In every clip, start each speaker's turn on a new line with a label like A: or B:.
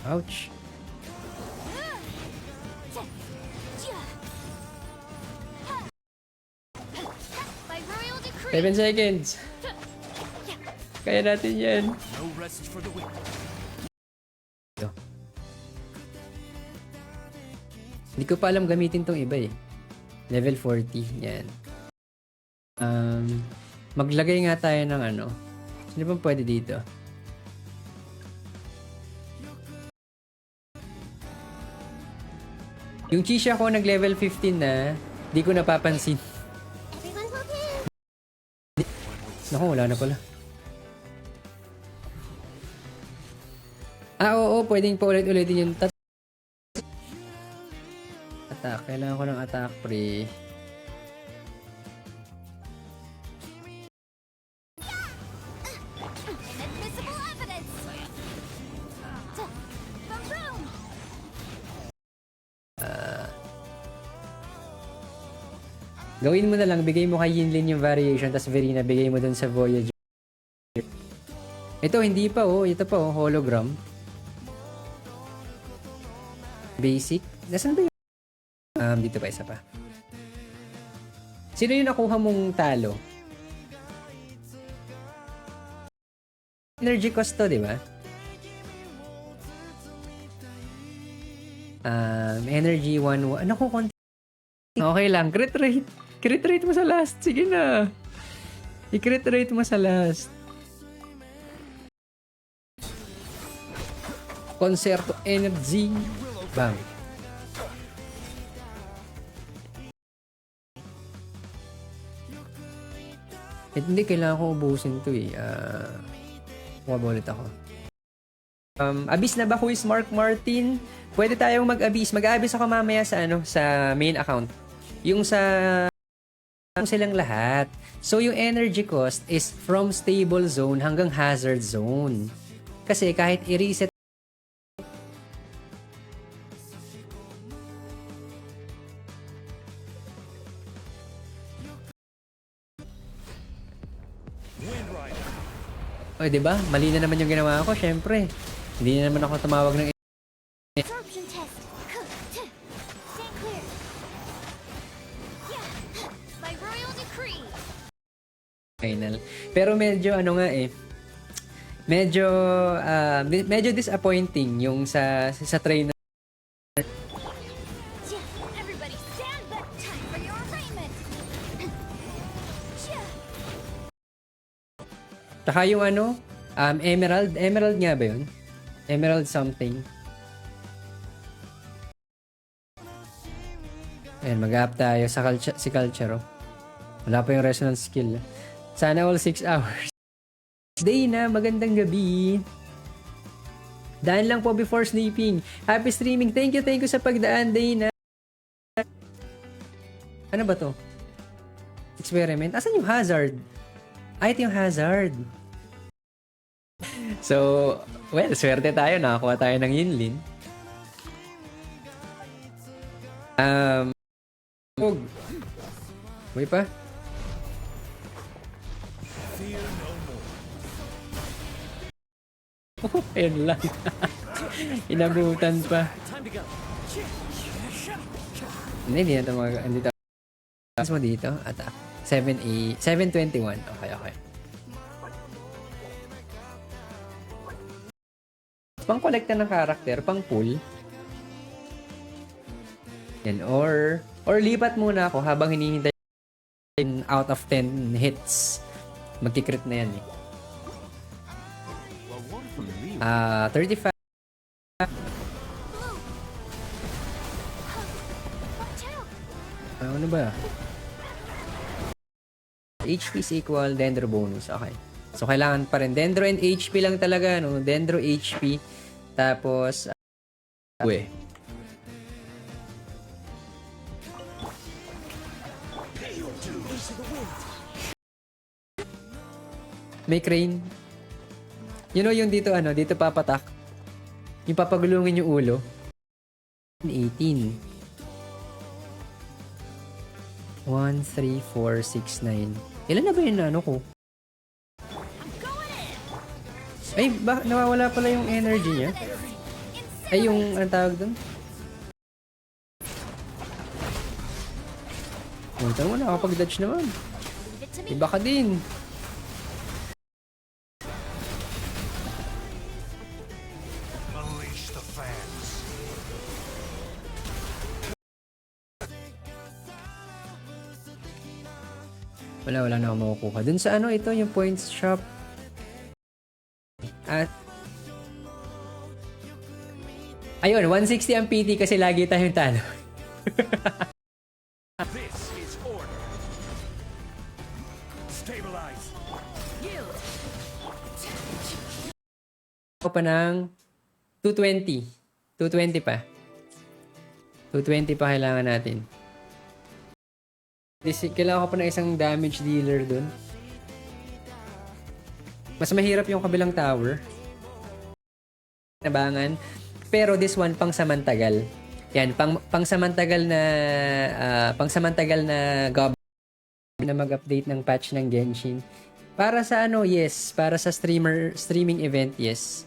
A: Ouch. 7 seconds. Kaya natin yan. Ito. Hindi ko pa alam gamitin tong iba eh. Level 40. Yan. Maglagay nga tayo ng ano. Sino bang pwede dito? Yung Chisha ko nag-level 15 na, di ko napapansin. Naku, wala na pala. Oo, pwedeng pa ulit-ulitin yung attack. Kailangan ko ng attack pre. Gawin mo na lang, bigay mo kay Yinlin yung variation, tapos Verina, bigay mo dun sa Voyager. Ito, hindi pa oh. Ito pa oh, hologram. Basic. Nasaan ba yun? Dito pa, isa pa. Sino yung nakuha mong talo? Energy cost to, di ba? Energy 1. Ano ko konti? Okay lang. Crit rate. Crit rate mo sa last. Sige na. I-crit rate mo sa last. Concerto energy. Bang. Hindi, kailangan ko ubusin to eh. Ulit ako. Abyss na ba who is Mark Martin? Pwede tayong mag-abyss. Mag-abyss ako mamaya sa sa main account. Yung sa silang lahat. So yung energy cost is from stable zone hanggang hazard zone. Kasi kahit i-reset o, diba? Mali na naman yung ginawa ko, syempre. Hindi na naman ako tumawag ng final. Pero medyo ano nga eh. Medyo disappointing yung sa trainer. Tsaka yung Emerald nga ba yun? Emerald something. Ayan, mag-up tayo sa si Culture. Wala pa yung resonance skill. Sana all 6 hours. Day na, magandang gabi. Daan lang po before sleeping. Happy streaming. Thank you sa pagdaan, Day na. Ano ba to? Experiment. Asan yung hazard? Ito yung hazard. So, well, swerte tayo. Nakakuha tayo ng Yinlin. May pa? Oh, ayun lang. Inabutan pa. Hindi na ito andito. Mas mo dito. Attack. 721. Okay. Pang kolekta ng karakter, pang pull. Yan, or lipat muna ako habang hinihintay out of 10 hits. Magkikrit na yan eh. 35. Ano ba? HP is equal Dendro bonus. Okay. So, kailangan pa rin. Dendro and HP lang talaga, no? Dendro HP. Tapos, may crane. You know yung dito, dito papatak. Yung papagulungin yung ulo. 18. 1, 3, 4, 6, 9. Ilan na ba yung ko? Ay, nawawala pala yung energy niya. Ay, yung anong tawag dun? Punta mo, nakapag-dodge naman.
B: Leave it to me.
A: Iba ka din.
C: Unleash the fans.
A: Wala na ako makukuha. Dun sa ano, ito, yung points shop. At ayun, 160 ang PT kasi lagi tayong talo.
C: This is order. Stabilize.
A: Ako pa ng 220. 220 pa. 220 pa kailangan natin. Kailangan ko pa ng isang damage dealer dun. Mas mahirap yung kabilang tower. Nabangan. Pero this one, pang samantagal. Yan, pang samantagal na gob na mag-update ng patch ng Genshin. Para sa ano, yes. Para sa streaming event, yes.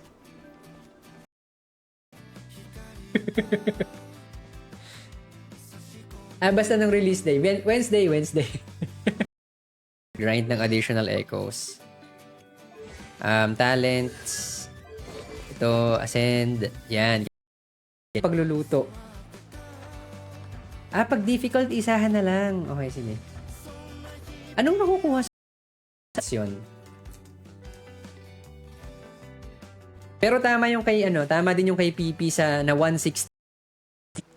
A: Basta ng release day. Wednesday. Grind ng additional echoes. Talents. Ito, ascend. Yan. Pagluluto. Pag difficult, isahan na lang. Okay, sige. Anong nakukuha sa stasyon? Pero tama yung kay tama din yung kay PP sa na 160.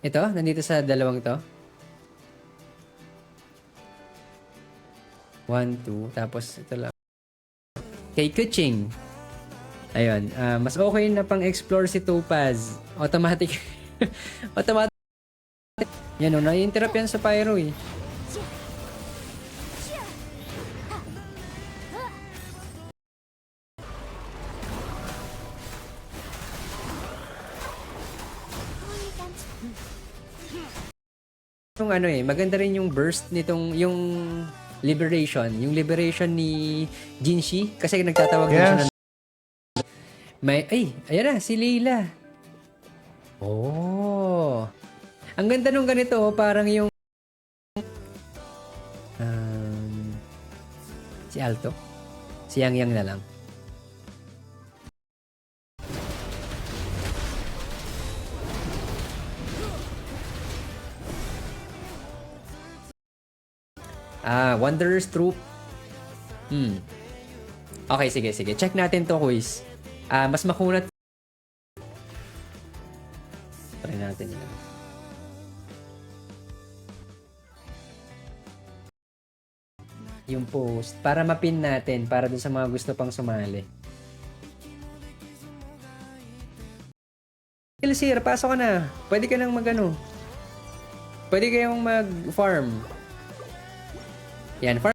A: Ito, nandito sa dalawang to. 1, 2, tapos ito lang. Kay Kuching. Ayun, mas okay na pang-explore si Topaz. Automatic. Automatic. Yan o, nai-interrupt yan sa Pyro eh. Yung maganda rin yung burst nitong, yung liberation ni Jinshi. Kasi nagtatawag din siya ng ayan na, si Leila. Oh. Ang ganda nung ganito, parang yung si Alto. Si Yang na lang. Wanderer's Troop. Okay, sige. Check natin to, quiz. Mas makunat. Try natin yan. Yung post. Para mapin natin. Para dun sa mga gusto pang sumali. Sir, pasok ka na. Pwede ka nang Pwede kayong mag-farm. Yan, farm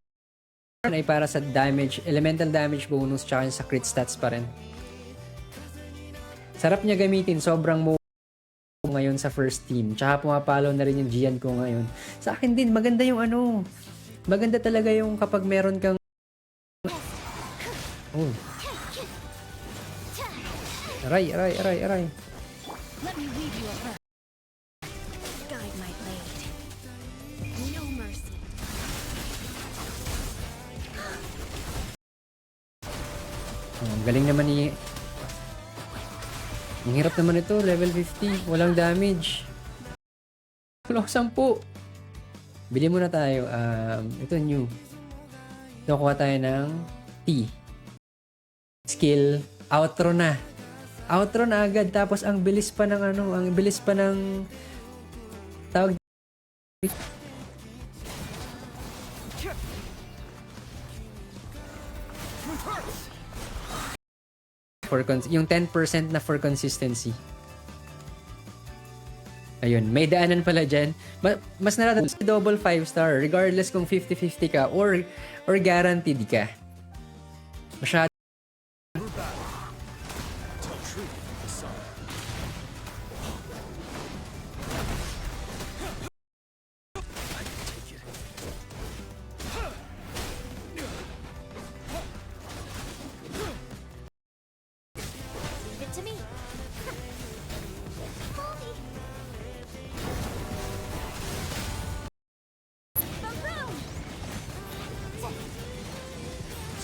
A: ay para sa damage, elemental damage bonus tsaka sa crit stats pa rin. Sarap niya gamitin, sobrang mo ngayon sa first team. Tsaka pumapalo na rin yung Gian ko ngayon. Sa akin din, maganda yung maganda talaga yung kapag meron kang Aray.
B: Let me weave you a web. Guide my blade. No mercy.
A: Ang galing naman ni... Ang hirap naman ito, level 50. Walang damage. Wala 10. Bili muna tayo. Ito new. Ito, kuha tayo ng T. Skill. Outro na. Outro na agad. Tapos ang bilis pa ng ang bilis pa ng tawag yung 10% na for consistency. Ayun, may daanan pala dyan. Mas naratan sa double 5-star regardless kung 50-50 ka or guaranteed ka. Masyado.
B: Leave it to me. Boom!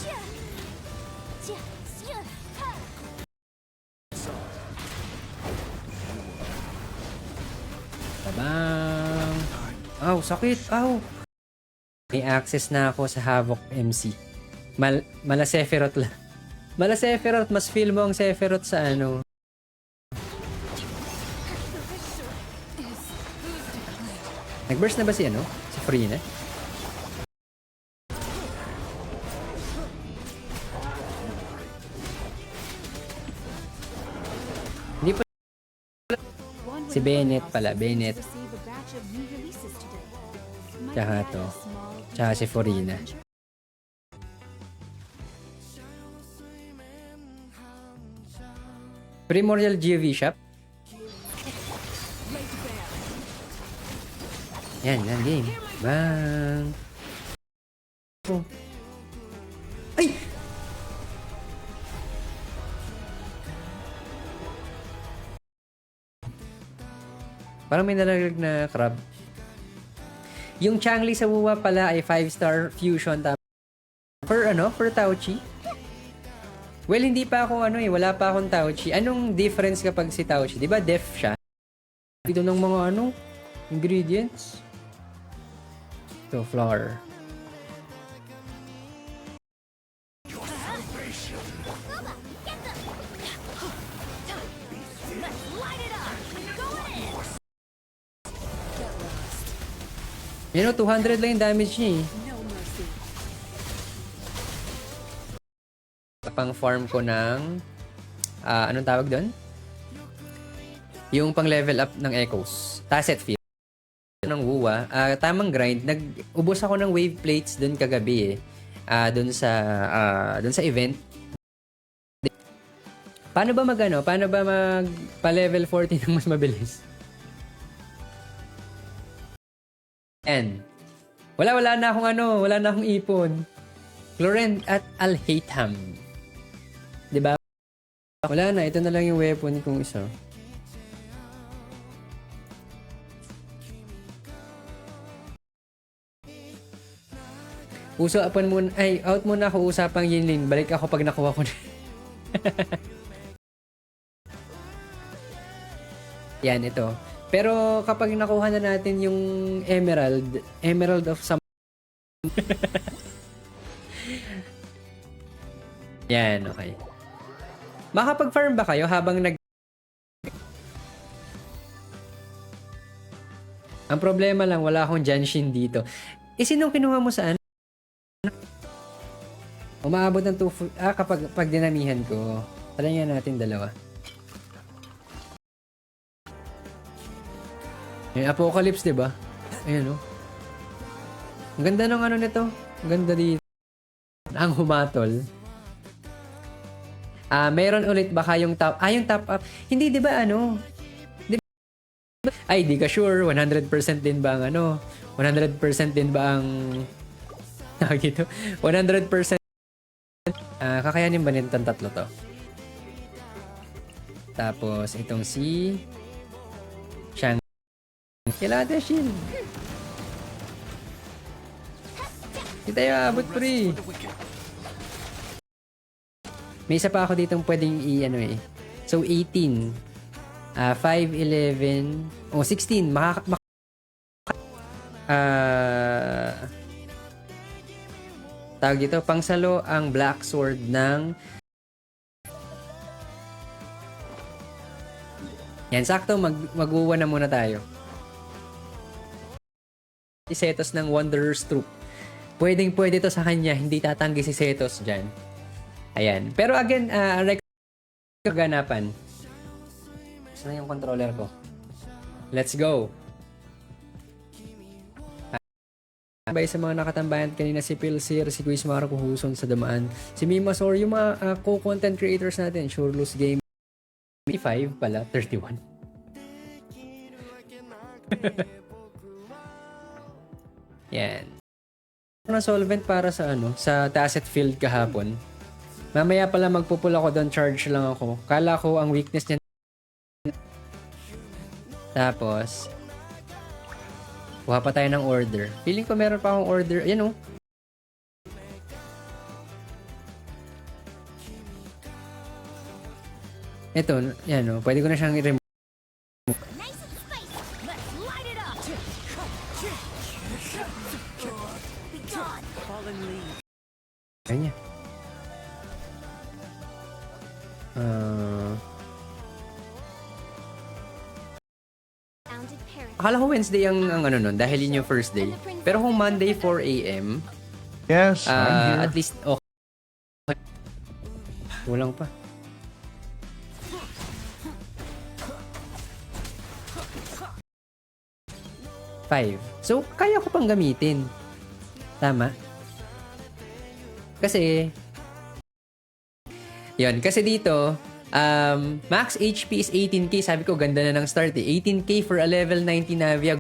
B: Chia! Chia! Chia! Ha!
A: Tabang! Aw, sakit! Aw! May access na ako sa Havoc MC. Mala Sephiroth lang. Mala Sephiroth, mas feel mo ang Sephiroth sa ano. Nag-burst na ba si ano? Si Frina? Hindi pa. Si Bennett pala, Bennett. Tsaka to. Tsaka si Forina. Primordial GV shop. Yan game. Bang! Oh. Ay! Parang may nalaglag na crab. Yung Changli sa Wuwa pala ay 5-star fusion per Tauchi. Well, hindi pa ako wala pa akong Tauchi. Anong difference kapag si Tauchi? 'Di ba def siya? Dito ng mga ingredients. Ito, flour. You know, 200 lang yung damage niya eh. Pang farm ko ng anong tawag doon? Yung pang level up ng Echoes. Tasset field ng Wuwa. Tamang grind. Nag-ubos ako ng wave plates doon kagabi eh. Doon sa event. Paano ba Paano ba pa level 40 ng mas mabilis? And wala na akong ipon. Chlorent at Al-Haytham. 'Di ba? Wala na, ito na lang yung weapon kong isa. Out muna ako usapang Yinlin. Balik ako pag nakuha ko na. Yan, ito. Pero kapag nakuha na natin yung Emerald of some yan, okay. Makapag-farm ba kayo habang Ang problema lang, wala akong Janshin dito. Sinong kinuha mo saan? Umaabot ng 2... kapag dinamihan ko. Try nga natin dalawa. Yung Apocalypse, diba? Ayan, Ang ganda ng nito. Ang ganda dito. Ang humatol. Meron ulit baka yung top... yung top up. Hindi, diba Ay, di ka sure. 100% din ba ang 100% din ba ang... Dito? 100%. Kakayanin ba nitong tatlo to? Tapos, itong si... Shang. Kailangan tayo shield. Hindi tayo abot, pre. May isa pa ako ditong pwedeng So, 18. 5, 11. 16. Tawag dito, pangsalo ang Black Sword ng... Yan, sakto. Mag-uwa na muna tayo. Si Setos ng Wanderer's Troop. Pwede to sa kanya. Hindi tatanggi si Setos dyan. Ayan. Pero again, kaganapan. Saan yung controller ko? Let's go! Bay sa mga nakatambayan kanina si Pilsir, si Quiz Marco Huson sa Damaan, si Mimasor, yung mga co-content creators natin, Sure Lose Game 5 pala, 31. Yan. Na solvent para sa sa Tasset Field kahapon. Mamaya pala magpupul ako doon, charge lang ako. Kala ko ang weakness niya Tapos, kuha pa tayo ng order. Feeling ko meron pa akong order. Ayan oh. Ito, yan oh. Pwede ko na siyang i-remove.
B: Nice and spicy. Let's light it up. Be gone.
C: Fallen leaves.
A: Kanya.
B: Founded parent.
A: Akala ko Wednesday ang ano nun, dahil yun yung first day. Pero kung Monday 4 a.m.,
D: Yes, I'm here.
A: at least, okay. Kulang pa. Five. So, kaya ko pang gamitin. Tama? Kasi, yun. Kasi dito, max HP is 18k. Sabi ko, ganda na ng start eh. 18k for a level 90 Navia.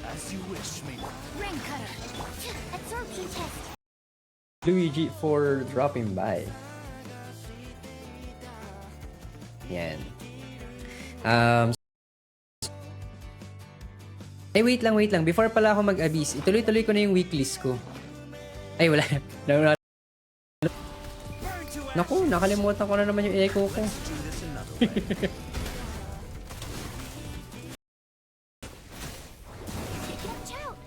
C: As you wish me.
B: Rain cutter. Absorption test.
A: Luigi for dropping by. Yan. Wait lang. Before pala ako mag-abis, ituloy-tuloy ko na yung weeklist ko. Ay, wala.
C: Burn to
A: Naku, nakalimutan ko na naman yung echo ko.
C: do this another way.
B: Watch out.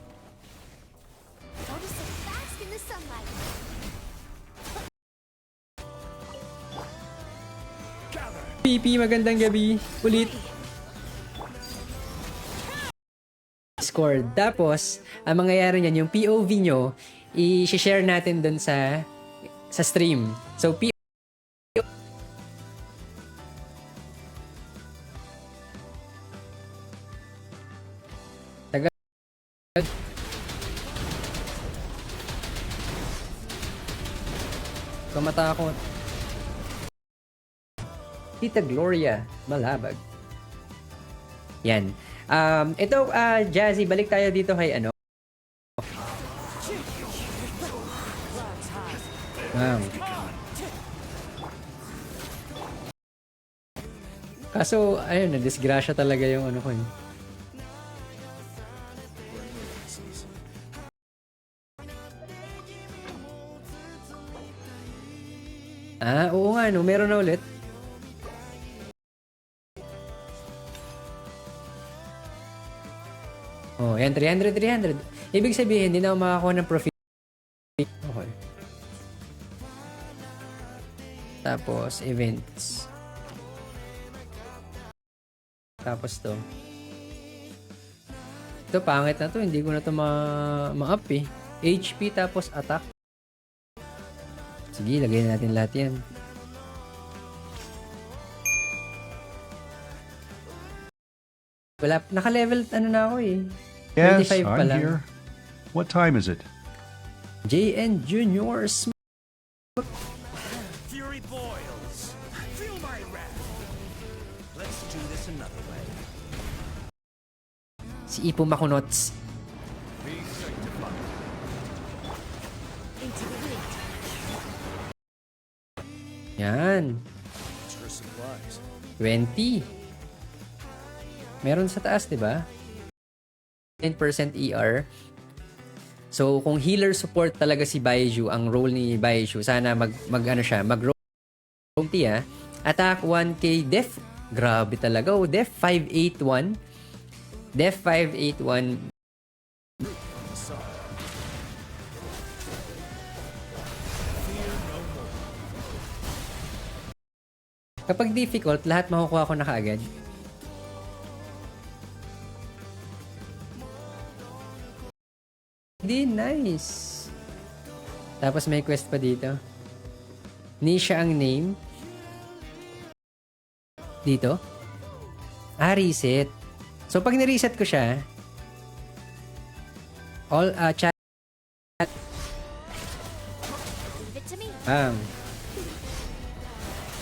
B: Notice it fast in the sunlight.
C: Gather.
A: PP, magandang gabi. Ulit. Discord. Tapos, ang mangyayari niyan, yung POV nyo, i-share natin dun sa stream. So, Kamatakot. Tita Gloria Malabag. Yan. Ito, Jazzy, balik tayo dito kay ano. Wow. Kaso, ayun, na-disgrasya talaga yung ano ko. Oo nga, no? Meron na ulit. Oh, yan, 300. Ibig sabihin, hindi na ako makakuha ng profit. Okay. Tapos, events. Tapos to. Ito, pangit na to. Hindi ko na to ma-up eh. HP tapos attack. Sige, lagay na natin lahat yan. Wala, naka-level ano na ako eh.
D: Yes,
A: 25 pa
D: I'm
A: lang.
D: here. What time is it?
A: JN Juniors.
C: Fury boils. Feel my wrath. Let's do this another way.
A: Si Ipo Makunots.
C: Be sanctified.
B: Into the wind.
A: Yan.
C: Extra supplies.
A: 20. Meron sa taas, di ba? 10% ER. So, kung healer support talaga si Baiju, ang role ni Baiju, sana ano siya, mag-roll 20 ah. Attack 1k, def, grabe talaga. Oh, def 581. Def 581. Kapag difficult, lahat makukuha ko na kaagad. Di, nice. Tapos may quest pa dito. Nisha ang name. Dito. Reset. So, pag ni-reset ko siya, all, chat,
B: Leave it to me.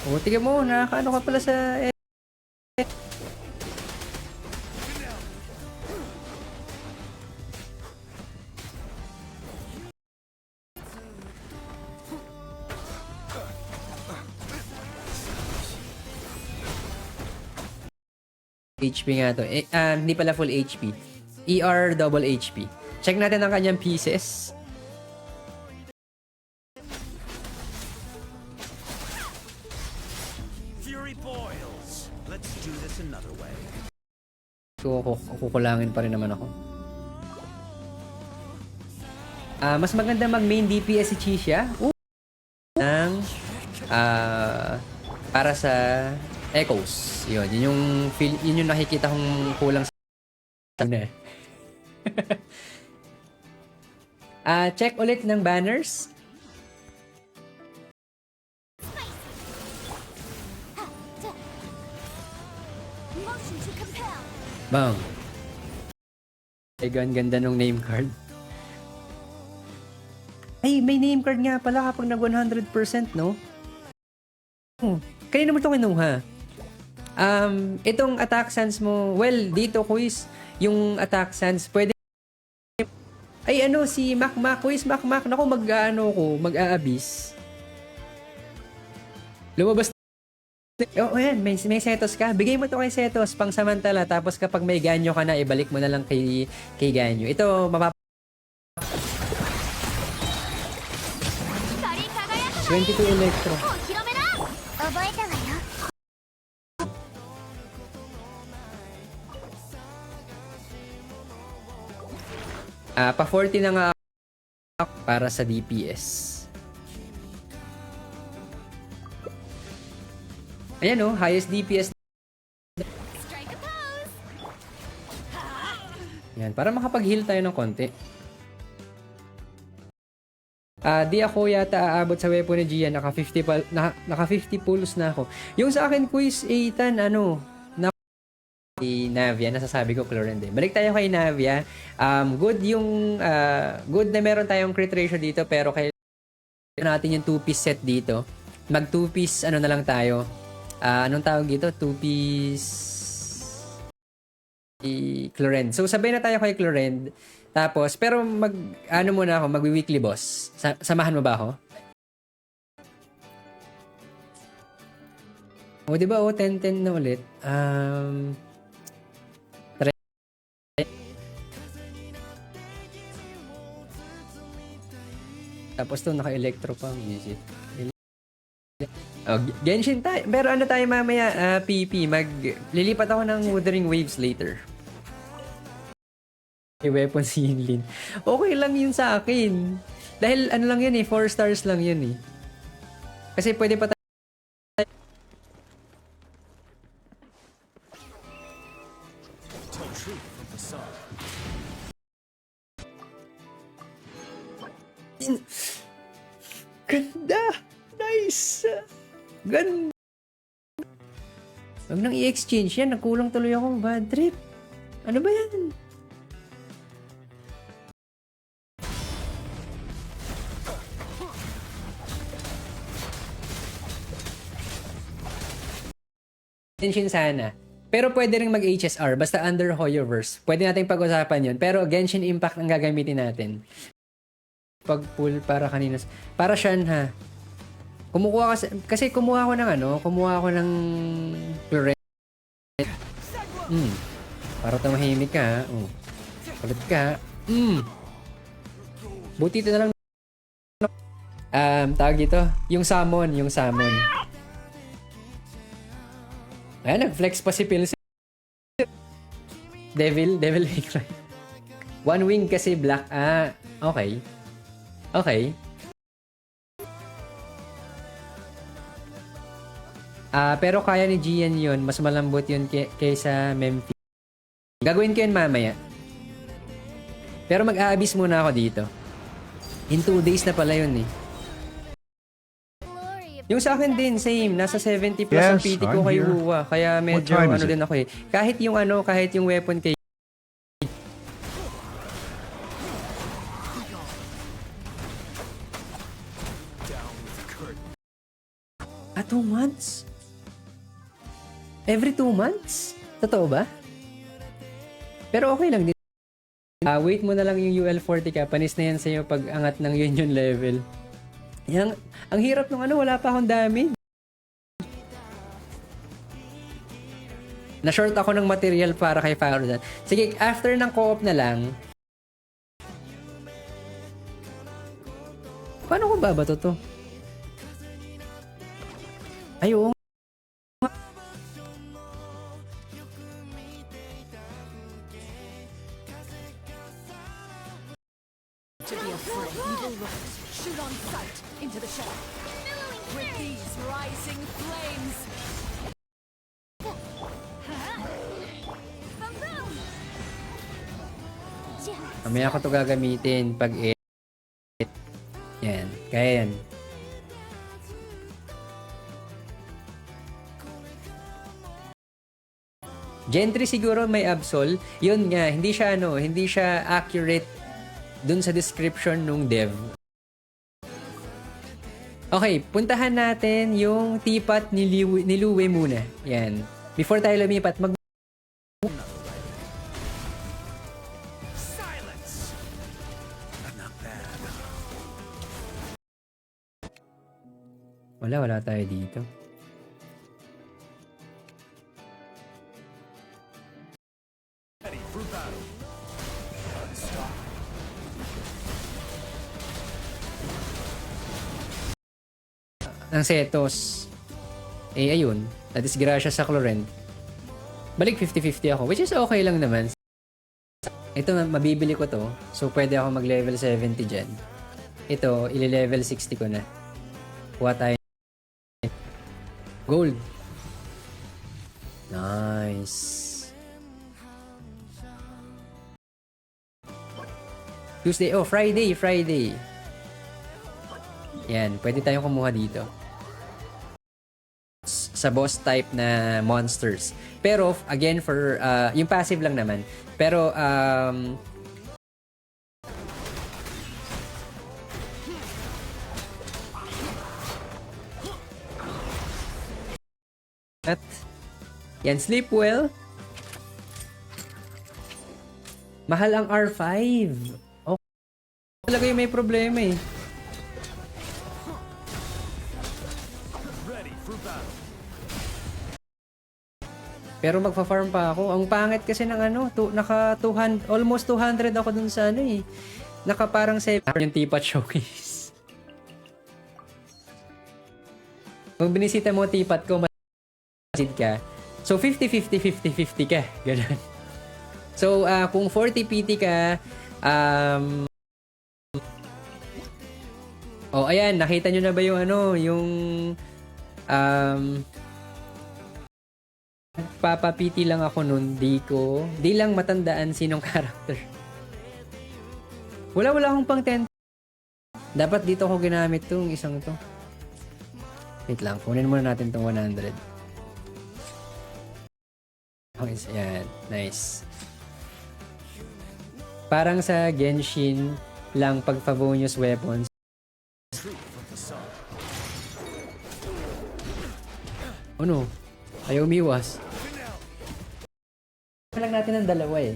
A: O, tignan mo, nakakaano ka pala sa... HP nga to. Hindi pala full HP. ER double HP. Check natin ang kanyang pieces.
C: Fury boils. Let's do this another way.
A: So, kukulangin pa rin naman ako. Mas maganda mag-main DPS si Chisha. Ng, para sa Echoes. Yun yung nakikita kong kulang sa na. Check ulit ng banners.
B: Motion to compel.
A: Bang. Ay, ganda nung name card. Ay, may name card nga pala kapag nag 100%, no? Kanina mo ito kinuha. Itong attack sans mo, well, dito quiz, yung attack sans, pwede, ay si Mac, quiz, Mac, naku, mag-aabis. Lumabas. Yan, may Setos ka. Bigay mo to kay Setos, pang samantala, tapos kapag may ganyo ka na, ibalik mo na lang kay ganyo. Ito, 22 Electro.
B: 広めな。覚えたわよ。
A: Pa 40 na nga ako para sa DPS. Ayan highest DPS.
B: Strike a pose.
A: Yan, para makapag-heal tayo ng konti. Di ako yata aabot sa weapon ni Gian. Naka 50 pulls na ako. Yung sa akin quiz, Ethan, na kay Navia, nasasabi ko Clorend eh. Balik tayo kay Navia. Good na meron tayong crit ratio dito, pero kailangan natin yung 2-piece set dito. Mag 2-piece, na lang tayo. Anong tawag dito? 2-piece Clorend. So, sabay na tayo kay Clorend. Tapos, pero muna ako, magwi-weekly boss. Samahan mo ba ako? O, diba? 10-10 na ulit. Tapos to naka-electro pa. Music. Genshin tayo. Pero tayo mamaya, PP. Lilipat ako ng Wuthering Waves later. Weapon si Yinlin. Okay lang yun sa akin. Dahil lang yun 4 stars lang yun Kasi pwede pa tayo. Ganda! Nice! Ganda! Huwag nang i-exchange yan. Nagkulang tuloy akong bad trip. Ano ba yan? Genshin sana. Pero pwede rin mag-HSR. Basta under Hoyoverse. Pwede natin pag-usapan yun. Pero Genshin Impact ang gagamitin natin. Pag-pull para kanina. Para Shanha. Kumukuha kasi kumuha ko ng Clorend. Para tumahimik ka. Kulit ka. Buti ito na lang. Tawag dito. Yung summon. Ayan, nag-flex pa si Pills. Devil May Cry. One wing kasi black. Okay. Pero kaya ni Gian yun. Mas malambot yun kaysa Memphis. Gagawin ko yun mamaya. Pero mag-aabis muna ako dito. In 2 days na pala yun Yung sa akin din, same. Nasa 70 plus ang PT ko kay Huwa. Kaya medyo din ako Kahit yung weapon kay... 2 months? Every 2 months? Totoo ba? Pero okay lang din. Wait mo na lang yung UL40 ka. Panis na yan sa'yo pag angat ng union level. Ang hirap nung wala pa akong damage. Na-short ako ng material para kay Farudan. Sige, after ng co-op na lang, paano ko babato to? Ay, oo.
B: To be afraid, evil rise. Shoot on sight into the shadow. With these rising flames.
A: Mamaya ko to gagamitin pag yan, kaya yan. Gentry siguro may Absol. Yun nga, hindi siya accurate dun sa description nung dev. Okay, puntahan natin yung teapot ni Lue muna. Yan. Before tayo lumipat,
C: Silence! Not bad.
A: wala tayo dito.
C: Ready for battle. Stop.
A: Ng Setos. Eh, ayun. Nadisgrasya sa Clorent. Balik 50-50 ako, which is okay lang naman. Ito, mabibili ko to. So, pwede ako mag-level 70 dyan. Ito, ili-level 60 ko na. Kuha tayo. Gold. Nice. Tuesday. Oh, Friday. Yan, pwede tayong kumuha dito. Sa boss type na monsters. Pero, again, for, yung passive lang naman. Pero, at, yan, sleep well. Mahal ang R5. Oh, talaga yung may problema eh.
C: Ready for battle.
A: Pero magfa-farm pa ako. Ang pangit kasi ng naka 200, almost 200 ako dun sa eh. Naka parang 7 yung teapot showcase. Kung binisita mo teapot ko, masid ka. So 50-50 ka. Ganun. So kung 40 PT ka, oh ayan, nakita nyo na ba yung papapiti lang ako nun, di lang matandaan sinong character. Wala akong pang 10. Dapat dito ako ginamit tong isang to. Wait lang, kunin muna natin tong 100. Okay, yan. Nice. Parang sa Genshin lang pag Favonius weapons. Oh no. Ayaw umiwas. Lang natin ng dalawa eh.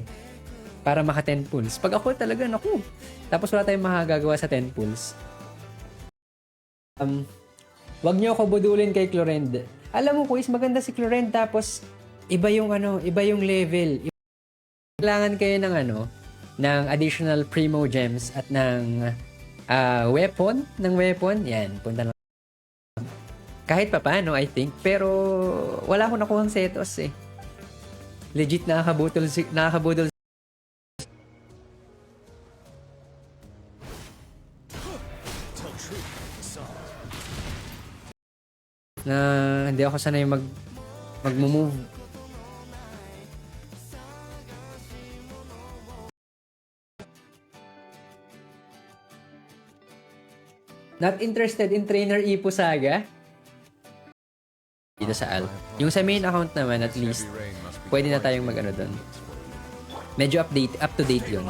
A: Para maka 10 pulls. Pag ako talaga, naku. Tapos wala tayong makagagawa sa 10 pulls. Wag niyo ako budulin kay Clorend. Alam mo, Kuis, maganda si Clorend. Tapos, iba yung level. Kailangan kayo ng additional Primo Gems at ng weapon. Yan, punta na. Kahit pa paano, I think. Pero, wala akong nakuhang setos eh. Legit nakakabudol. Na hindi ako sanay mag-move. Not interested in Trainer Ipo Saga? Dito sa Al. Yung sa main account naman, at least, pwede na tayong doon. Medyo up to date yun.